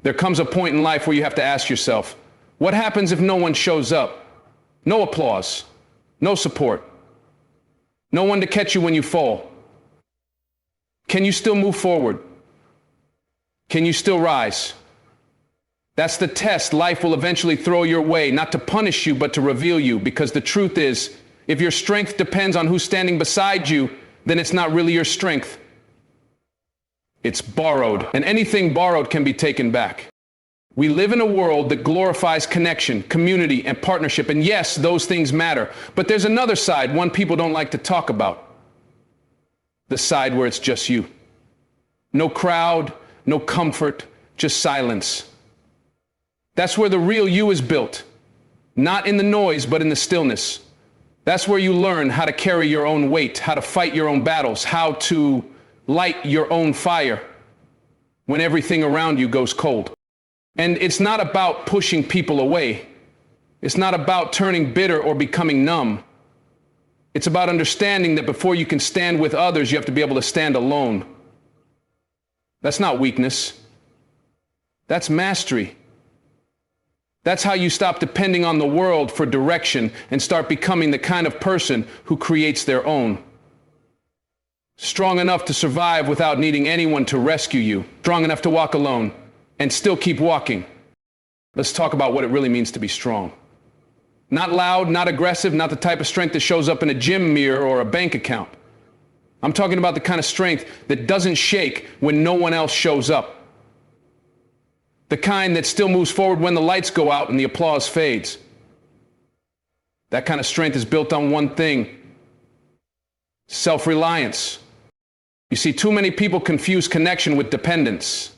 There comes a point in life where you have to ask yourself, what happens if no one shows up? No applause, no support, no one to catch you when you fall. Can you still move forward? Can you still rise? That's the test life will eventually throw your way, not to punish you, but to reveal you. Because the truth is, if your strength depends on who's standing beside you, then it's not really your strength. It's borrowed, and anything borrowed can be taken back. We live in a world that glorifies connection, community, and partnership, and yes, those things matter. But there's another side, one people don't like to talk about. The side where it's just you. No crowd, no comfort, just silence. That's where the real you is built. Not in the noise, but in the stillness. That's where you learn how to carry your own weight, how to fight your own battles, how to light your own fire when everything around you goes cold. And it's not about pushing people away. It's not about turning bitter or becoming numb. It's about understanding that before you can stand with others, you have to be able to stand alone. That's not weakness. That's mastery. That's how you stop depending on the world for direction and start becoming the kind of person who creates their own. Strong enough to survive without needing anyone to rescue you. Strong enough to walk alone and still keep walking. Let's talk about what it really means to be strong. Not loud, not aggressive, not the type of strength that shows up in a gym mirror or a bank account. I'm talking about the kind of strength that doesn't shake when no one else shows up. The kind that still moves forward when the lights go out and the applause fades. That kind of strength is built on one thing: self-reliance. You see, too many people confuse connection with dependence.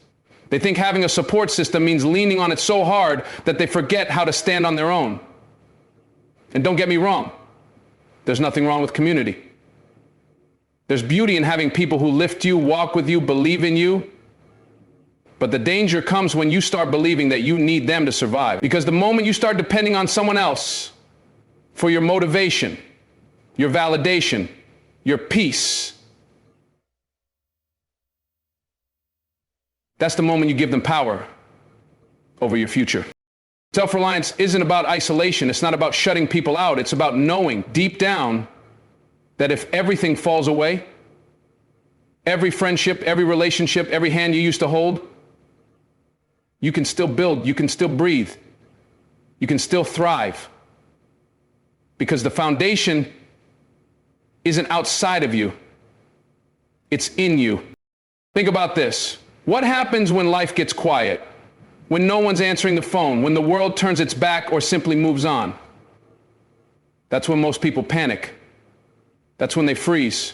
They think having a support system means leaning on it so hard that they forget how to stand on their own. And don't get me wrong, there's nothing wrong with community. There's beauty in having people who lift you, walk with you, believe in you. But the danger comes when you start believing that you need them to survive. Because the moment you start depending on someone else for your motivation, your validation, your peace, that's the moment you give them power over your future. Self-reliance isn't about isolation. It's not about shutting people out. It's about knowing deep down that if everything falls away, every friendship, every relationship, every hand you used to hold, you can still build, you can still breathe, you can still thrive. Because the foundation isn't outside of you, it's in you. Think about this. What happens when life gets quiet? When no one's answering the phone, when the world turns its back or simply moves on? That's when most people panic. That's when they freeze.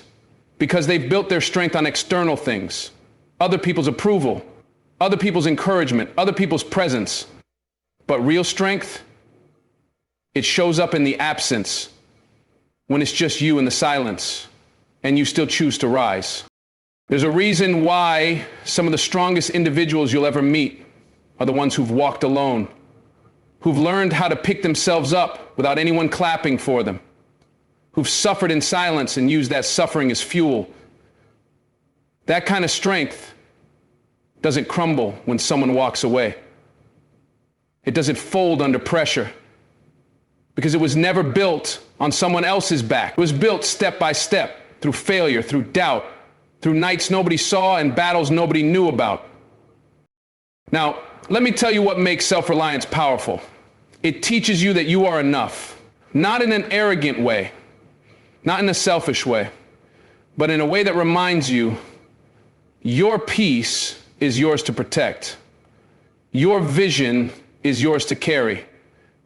Because they've built their strength on external things, other people's approval, other people's encouragement, other people's presence. But real strength, it shows up in the absence, when it's just you in the silence, and you still choose to rise. There's a reason why some of the strongest individuals you'll ever meet are the ones who've walked alone, who've learned how to pick themselves up without anyone clapping for them, who've suffered in silence and used that suffering as fuel. That kind of strength doesn't crumble when someone walks away. It doesn't fold under pressure, because it was never built on someone else's back. It was built step by step, through failure, through doubt, through nights nobody saw and battles nobody knew about. Now, let me tell you what makes self-reliance powerful. It teaches you that you are enough, not in an arrogant way, not in a selfish way, but in a way that reminds you your peace is yours to protect. Your vision is yours to carry.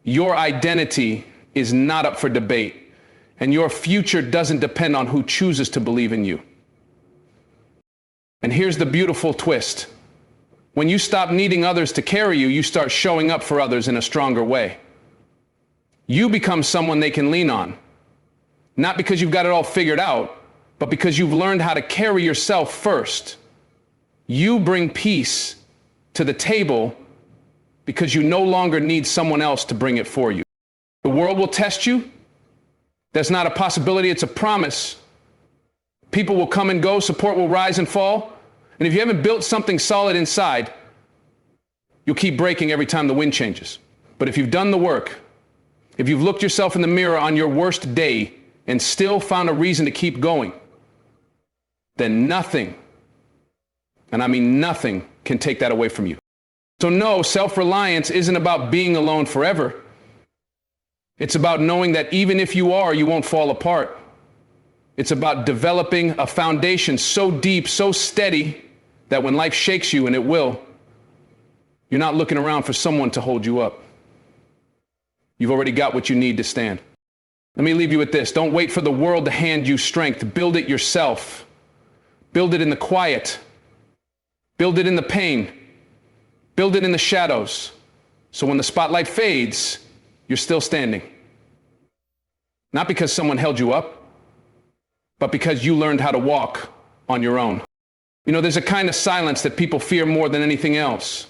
Your identity is not up for debate, and your future doesn't depend on who chooses to believe in you. And here's the beautiful twist. When you stop needing others to carry you, you start showing up for others in a stronger way. You become someone they can lean on, not because you've got it all figured out, but because you've learned how to carry yourself first. You bring peace to the table because you no longer need someone else to bring it for you. The world will test you. That's not a possibility, it's a promise. People will come and go, support will rise and fall. And if you haven't built something solid inside, You'll keep breaking every time the wind changes. But if you've done the work, if you've looked yourself in the mirror on your worst day and still found a reason to keep going, then nothing, and I mean nothing, can take that away from you. So no, self-reliance isn't about being alone forever. It's about knowing that even if you are, you won't fall apart. It's about developing a foundation so deep, so steady, that when life shakes you, and it will, you're not looking around for someone to hold you up. You've already got what you need to stand. Let me leave you with this. Don't wait for the world to hand you strength. Build it yourself. Build it in the quiet. Build it in the pain. Build it in the shadows. So when the spotlight fades, you're still standing. Not because someone held you up, but because you learned how to walk on your own. You know, there's a kind of silence that people fear more than anything else.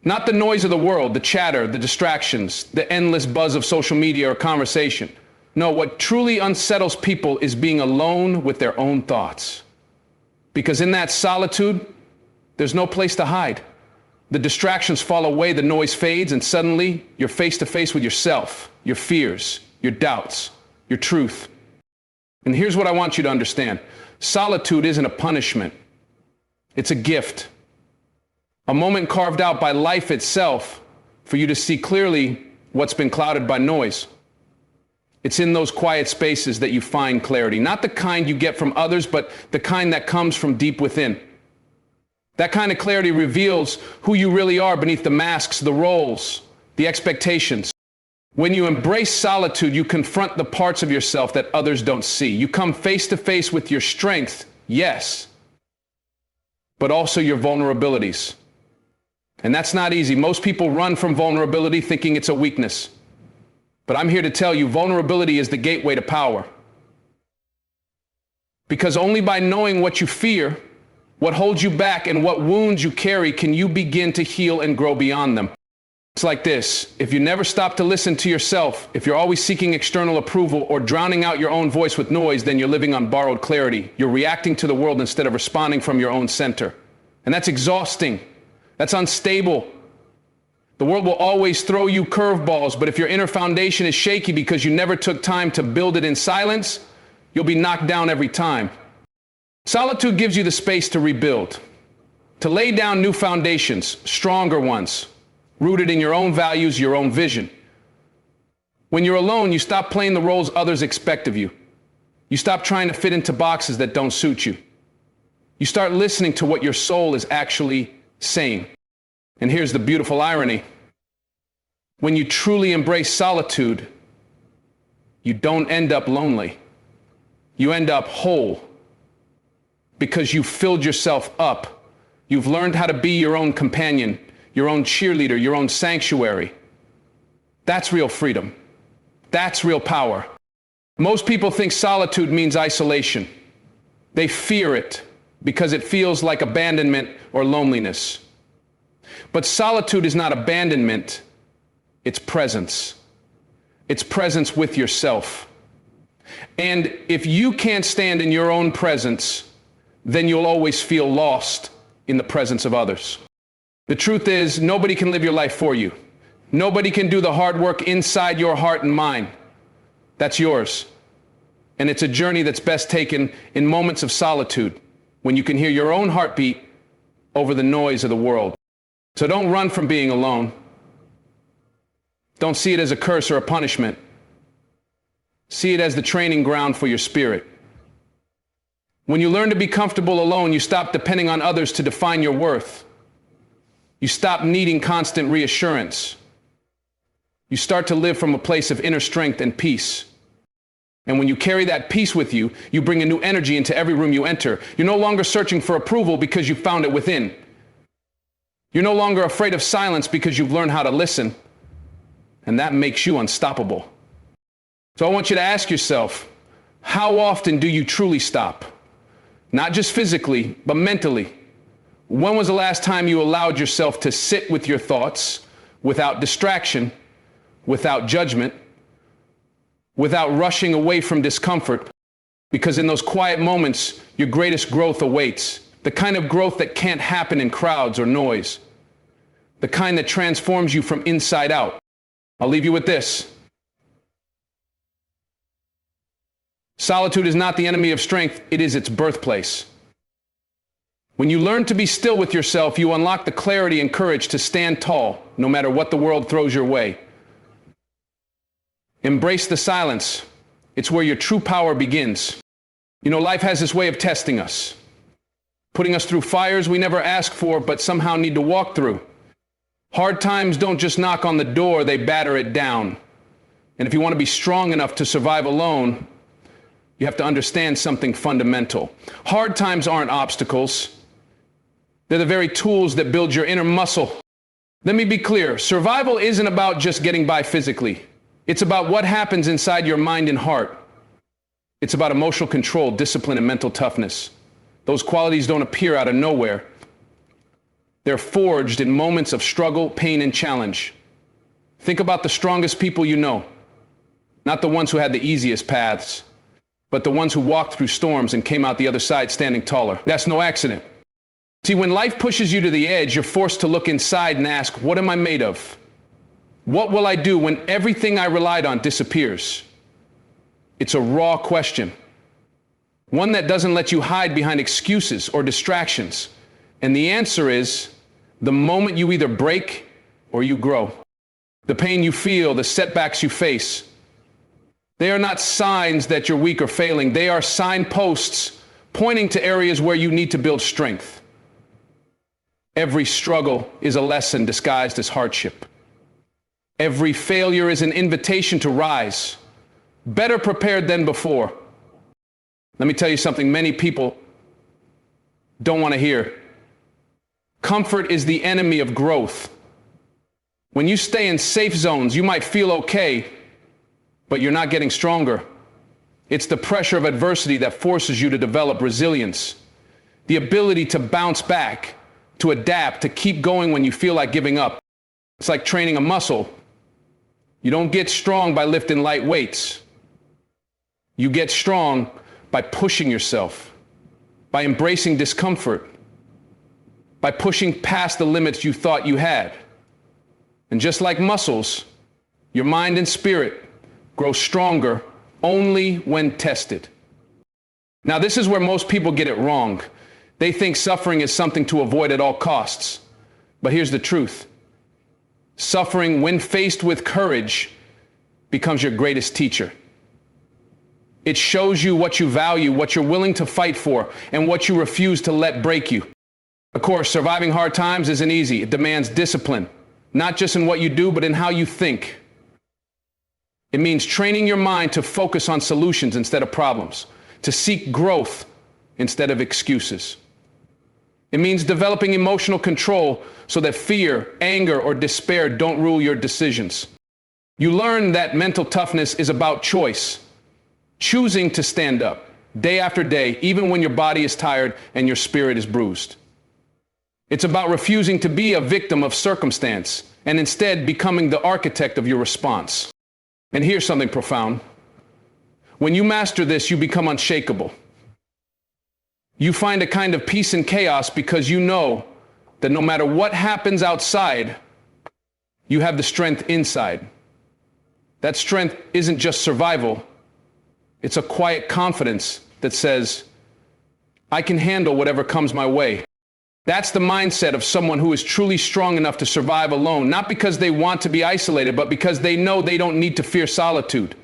Not the noise of the world, the chatter, the distractions, the endless buzz of social media or conversation. No, what truly unsettles people is being alone with their own thoughts. Because in that solitude, there's no place to hide. The distractions fall away, the noise fades, and suddenly you're face to face with yourself, your fears, your doubts, your truth. And here's what I want you to understand. Solitude isn't a punishment. It's a gift. A moment carved out by life itself for you to see clearly what's been clouded by noise. It's in those quiet spaces that you find clarity. Not the kind you get from others, but the kind that comes from deep within. That kind of clarity reveals who you really are beneath the masks, the roles, the expectations. When you embrace solitude, you confront the parts of yourself that others don't see. You come face to face with your strength, yes, but also your vulnerabilities. And that's not easy. Most people run from vulnerability thinking it's a weakness. But I'm here to tell you, vulnerability is the gateway to power. Because only by knowing what you fear, what holds you back, and what wounds you carry, can you begin to heal and grow beyond them. It's like this. If you never stop to listen to yourself, if you're always seeking external approval or drowning out your own voice with noise, then you're living on borrowed clarity. You're reacting to the world instead of responding from your own center. And that's exhausting. That's unstable. The world will always throw you curveballs, but if your inner foundation is shaky because you never took time to build it in silence, you'll be knocked down every time. Solitude gives you the space to rebuild, to lay down new foundations, stronger ones, rooted in your own values, your own vision. When you're alone, you stop playing the roles others expect of you. You stop trying to fit into boxes that don't suit you. You start listening to what your soul is actually saying. And here's the beautiful irony. When you truly embrace solitude, you don't end up lonely. You end up whole. Because you've filled yourself up. You've learned how to be your own companion, your own cheerleader, your own sanctuary. That's real freedom. That's real power. Most people think solitude means isolation. They fear it because it feels like abandonment or loneliness. But solitude is not abandonment, it's presence. It's presence with yourself. And if you can't stand in your own presence, then you'll always feel lost in the presence of others. The truth is, nobody can live your life for you. Nobody can do the hard work inside your heart and mind. That's yours. And it's a journey that's best taken in moments of solitude, when you can hear your own heartbeat over the noise of the world. So don't run from being alone. Don't see it as a curse or a punishment. See it as the training ground for your spirit. When you learn to be comfortable alone, you stop depending on others to define your worth. You stop needing constant reassurance. You start to live from a place of inner strength and peace. And when you carry that peace with you, you bring a new energy into every room you enter. You're no longer searching for approval because you found it within. You're no longer afraid of silence because you've learned how to listen. And that makes you unstoppable. So I want you to ask yourself, how often do you truly stop? Not just physically, but mentally. When was the last time you allowed yourself to sit with your thoughts without distraction, without judgment, without rushing away from discomfort? Because in those quiet moments, your greatest growth awaits. The kind of growth that can't happen in crowds or noise. the kind that transforms you from inside out. I'll leave you with this. Solitude is not the enemy of strength, it is its birthplace. When you learn to be still with yourself, you unlock the clarity and courage to stand tall, no matter what the world throws your way. Embrace the silence. It's where your true power begins. You know, life has this way of testing us, putting us through fires we never asked for, but somehow need to walk through. Hard times don't just knock on the door, they batter it down. And if you want to be strong enough to survive alone, you have to understand something fundamental. Hard times aren't obstacles. They're the very tools that build your inner muscle. Let me be clear. Survival isn't about just getting by physically. It's about what happens inside your mind and heart. It's about emotional control, discipline, and mental toughness. Those qualities don't appear out of nowhere. They're forged in moments of struggle, pain, and challenge. Think about the strongest people you know. Not the ones who had the easiest paths, but the ones who walked through storms and came out the other side standing taller. That's no accident. See, when life pushes you to the edge, you're forced to look inside and ask, what am I made of? What will I do when everything I relied on disappears? It's a raw question. One that doesn't let you hide behind excuses or distractions. And the answer is, the moment you either break or you grow. The pain you feel, the setbacks you face, they are not signs that you're weak or failing. They are signposts pointing to areas where you need to build strength. Every struggle is a lesson disguised as hardship. Every failure is an invitation to rise, better prepared than before. Let me tell you something many people don't want to hear. Comfort is the enemy of growth. When you stay in safe zones, you might feel okay, but you're not getting stronger. It's the pressure of adversity that forces you to develop resilience, the ability to bounce back, to adapt, to keep going when you feel like giving up. It's like training a muscle. You don't get strong by lifting light weights. You get strong by pushing yourself, by embracing discomfort, by pushing past the limits you thought you had. And just like muscles, your mind and spirit grow stronger only when tested. Now, this is where most people get it wrong. They think suffering is something to avoid at all costs. But here's the truth. Suffering, when faced with courage, becomes your greatest teacher. It shows you what you value, what you're willing to fight for, and what you refuse to let break you. Of course, surviving hard times isn't easy. It demands discipline, not just in what you do, but in how you think. It means training your mind to focus on solutions instead of problems, to seek growth instead of excuses. It means developing emotional control so that fear, anger, or despair don't rule your decisions. You learn that mental toughness is about choice, choosing to stand up day after day, even when your body is tired and your spirit is bruised. It's about refusing to be a victim of circumstance and instead becoming the architect of your response. And here's something profound. When you master this, you become unshakable. You find a kind of peace in chaos because you know that no matter what happens outside, you have the strength inside. That strength isn't just survival. It's a quiet confidence that says, I can handle whatever comes my way. That's the mindset of someone who is truly strong enough to survive alone, not because they want to be isolated, but because they know they don't need to fear solitude,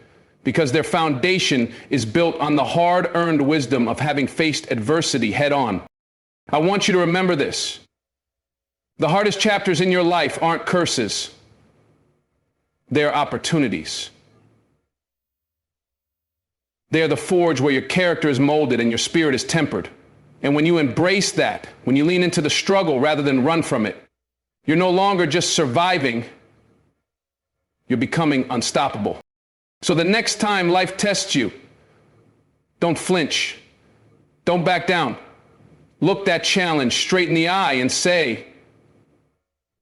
because their foundation is built on the hard-earned wisdom of having faced adversity head-on. I want you to remember this. The hardest chapters in your life aren't curses. They're opportunities. They're the forge where your character is molded and your spirit is tempered. And when you embrace that, when you lean into the struggle rather than run from it, you're no longer just surviving, you're becoming unstoppable. So the next time life tests you, don't flinch, don't back down. Look that challenge straight in the eye and say,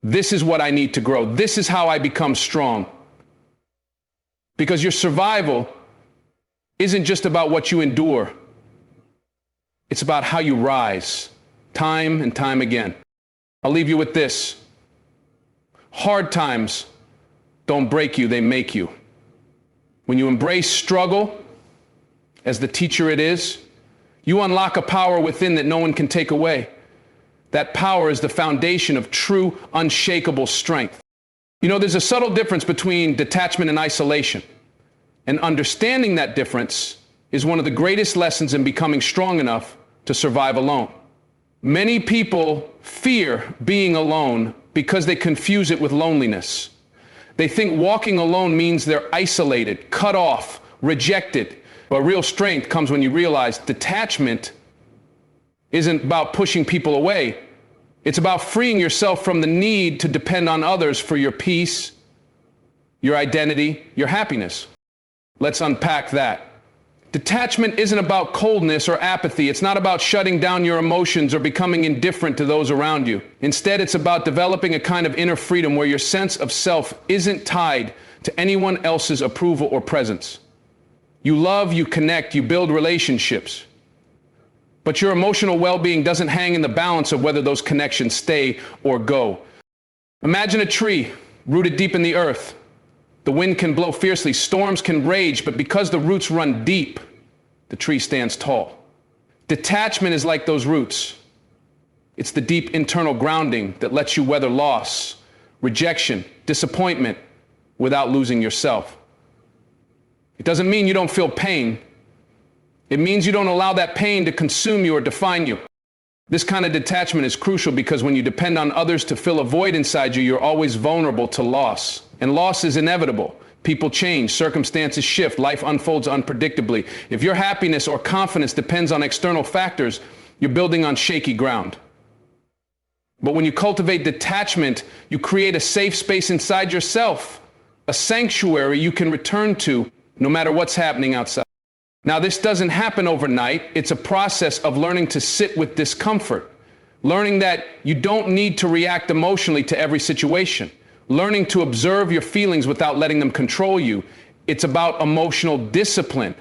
this is what I need to grow. This is how I become strong. Because your survival isn't just about what you endure. It's about how you rise, time and time again. I'll leave you with this. Hard times don't break you, they make you. When you embrace struggle as the teacher it is, you unlock a power within that no one can take away. That power is the foundation of true, unshakable strength. You know, there's a subtle difference between detachment and isolation. And understanding that difference is one of the greatest lessons in becoming strong enough to survive alone. Many people fear being alone because they confuse it with loneliness. They think walking alone means they're isolated, cut off, rejected. But real strength comes when you realize detachment isn't about pushing people away. It's about freeing yourself from the need to depend on others for your peace, your identity, your happiness. Let's unpack that. Detachment isn't about coldness or apathy. It's not about shutting down your emotions or becoming indifferent to those around you. Instead, it's about developing a kind of inner freedom where your sense of self isn't tied to anyone else's approval or presence. You love, you connect, you build relationships. But your emotional well-being doesn't hang in the balance of whether those connections stay or go. Imagine a tree rooted deep in the earth. The wind can blow fiercely, storms can rage, but because the roots run deep, the tree stands tall. Detachment is like those roots. It's the deep internal grounding that lets you weather loss, rejection, disappointment without losing yourself. It doesn't mean you don't feel pain. It means you don't allow that pain to consume you or define you. This kind of detachment is crucial because when you depend on others to fill a void inside you, you're always vulnerable to loss. And loss is inevitable. People change, circumstances shift, life unfolds unpredictably. If your happiness or confidence depends on external factors, you're building on shaky ground. But when you cultivate detachment, you create a safe space inside yourself, a sanctuary you can return to no matter what's happening outside. Now, this doesn't happen overnight. It's a process of learning to sit with discomfort, learning that you don't need to react emotionally to every situation, learning to observe your feelings without letting them control you. It's about emotional discipline,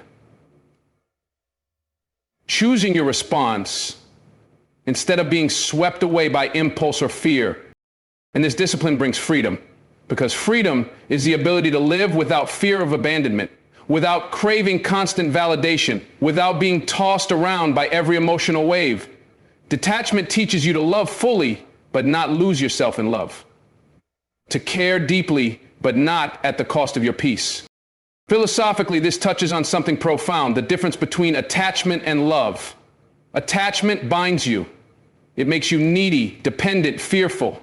choosing your response instead of being swept away by impulse or fear. And this discipline brings freedom, because freedom is the ability to live without fear of abandonment, without craving constant validation, without being tossed around by every emotional wave. Detachment teaches you to love fully, but not lose yourself in love. To care deeply, but not at the cost of your peace. Philosophically, this touches on something profound, the difference between attachment and love. Attachment binds you. It makes you needy, dependent, fearful.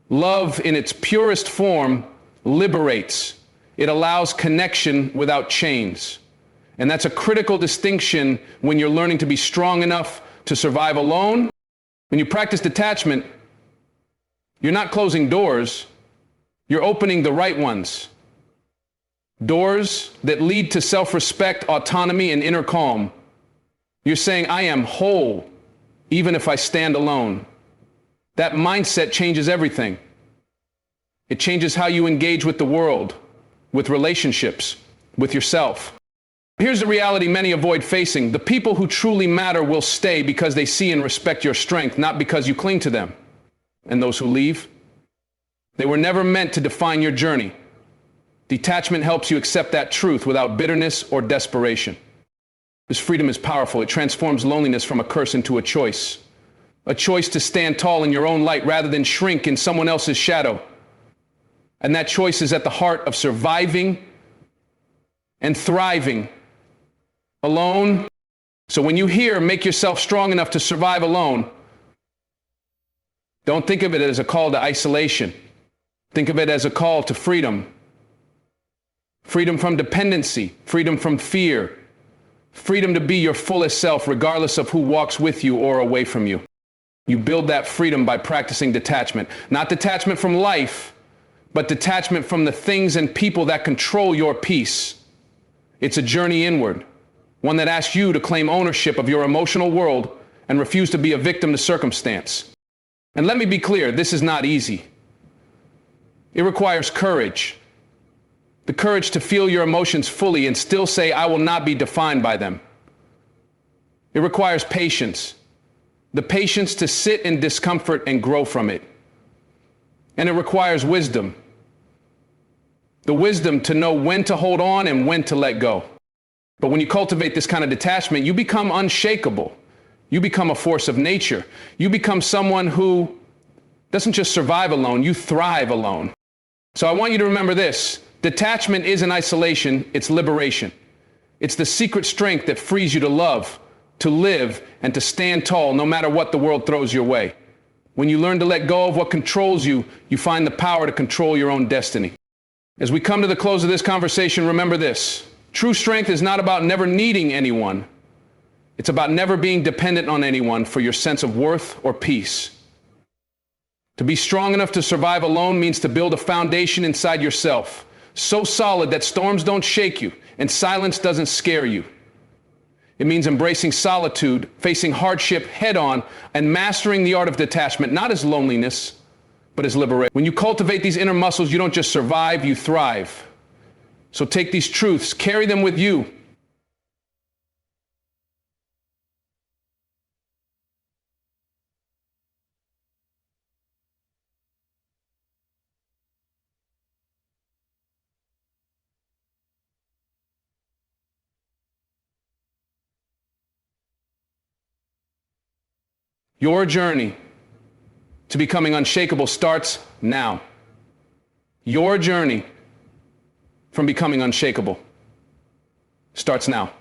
Love, in its purest form, liberates. It allows connection without chains. And that's a critical distinction when you're learning to be strong enough to survive alone. When you practice detachment, you're not closing doors, you're opening the right ones. Doors that lead to self-respect, autonomy, and inner calm. You're saying, I am whole, even if I stand alone. That mindset changes everything. It changes how you engage with the world, with relationships, with yourself. Here's the reality many avoid facing. The people who truly matter will stay because they see and respect your strength, not because you cling to them. And those who leave, they were never meant to define your journey. Detachment helps you accept that truth without bitterness or desperation. This freedom is powerful. It transforms loneliness from a curse into a choice to stand tall in your own light rather than shrink in someone else's shadow. And that choice is at the heart of surviving and thriving alone. So when you hear, make yourself strong enough to survive alone, don't think of it as a call to isolation. Think of it as a call to freedom. Freedom from dependency, freedom from fear, freedom to be your fullest self regardless of who walks with you or away from you. You build that freedom by practicing detachment. Not detachment from life, but detachment from the things and people that control your peace. It's a journey inward, one that asks you to claim ownership of your emotional world and refuse to be a victim to circumstance. And let me be clear, this is not easy. It requires courage. The courage to feel your emotions fully and still say, I will not be defined by them. It requires patience. The patience to sit in discomfort and grow from it. And it requires wisdom. The wisdom to know when to hold on and when to let go. But when you cultivate this kind of detachment, you become unshakable. You become a force of nature. You become someone who doesn't just survive alone, you thrive alone. So I want you to remember this. Detachment isn't isolation, it's liberation. It's the secret strength that frees you to love, to live, and to stand tall no matter what the world throws your way. When you learn to let go of what controls you, you find the power to control your own destiny. As we come to the close of this conversation, remember this. True strength is not about never needing anyone. It's about never being dependent on anyone for your sense of worth or peace. To be strong enough to survive alone means to build a foundation inside yourself, so solid that storms don't shake you and silence doesn't scare you. It means embracing solitude, facing hardship head on, and mastering the art of detachment, not as loneliness, but as liberation. When you cultivate these inner muscles, you don't just survive, you thrive. So take these truths, carry them with you. Your journey to becoming unshakable starts now. Your journey from becoming unshakable starts now.